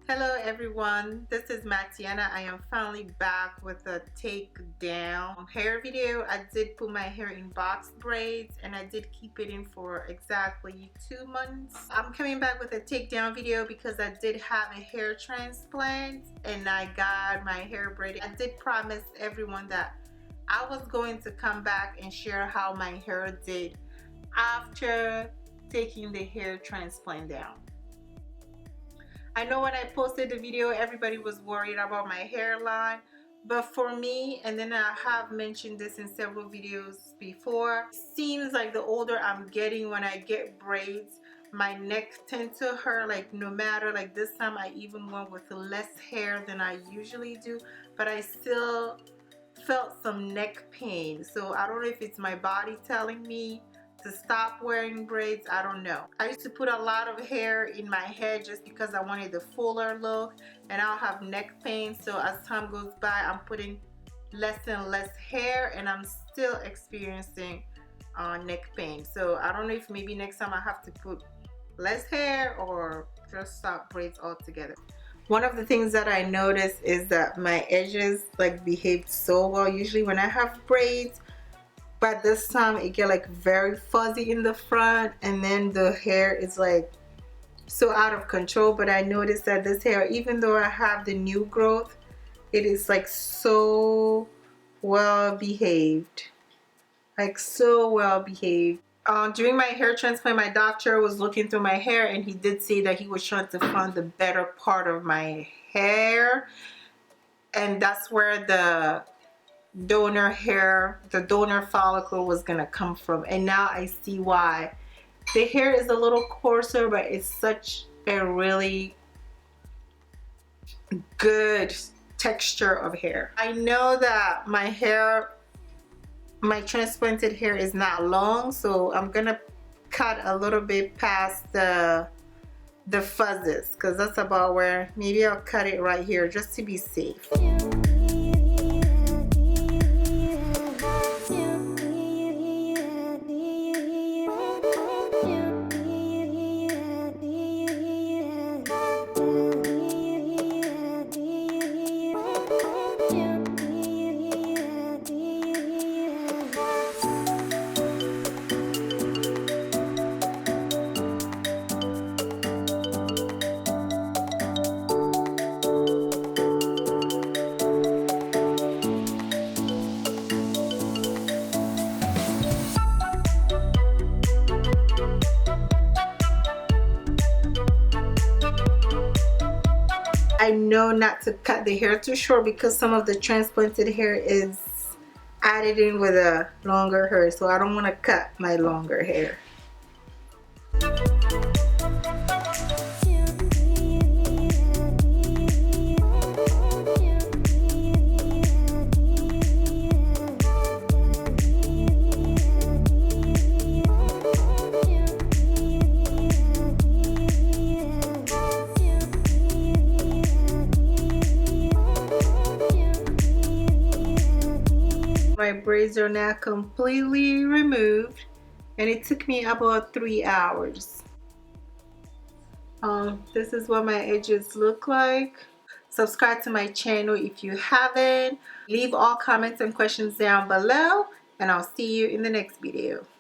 Hello everyone, this is Mateyena. I am finally back with a takedown hair video. I did put my hair in box braids and I did keep it in for exactly 2 months. I'm coming back with a takedown video because I did have a hair transplant and I got my hair braided. I did promise everyone that I was going to come back and share how my hair did after taking the hair transplant down. I know when I posted the video, everybody was worried about my hairline, but for me, and then I have mentioned this in several videos before, it seems like the older I'm getting, when I get braids, my neck tends to hurt. Like no matter, like this time I even went with less hair than I usually do, but I still felt some neck pain. So I don't know if it's my body telling me to stop wearing braids. I don't know. I used to put a lot of hair in my head just because I wanted the fuller look, and I'll have neck pain. So as time goes by, I'm putting less and less hair and I'm still experiencing neck pain. So I don't know if maybe next time I have to put less hair or just stop braids altogether. One of the things that I noticed is that my edges like behaved so well. Usually when I have braids, but this time it get like very fuzzy in the front and then the hair is like so out of control. But I noticed that this hair, even though I have the new growth, it is like so well behaved, like so well behaved. During my hair transplant, my doctor was looking through my hair and he did say that he was trying to find the better part of my hair, and that's where the donor follicle was gonna come from. And now I see why. The hair is a little coarser, but it's such a really good texture of hair. I know that my transplanted hair is not long, so I'm gonna cut a little bit past the fuzzes, because that's about where, maybe I'll cut it right here just to be safe. I know not to cut the hair too short because some of the transplanted hair is added in with a longer hair, so I don't want to cut my longer hair. My braids are now completely removed and it took me about 3 hours. This is what my edges look like. Subscribe to my channel if you haven't. Leave all comments and questions down below and I'll see you in the next video.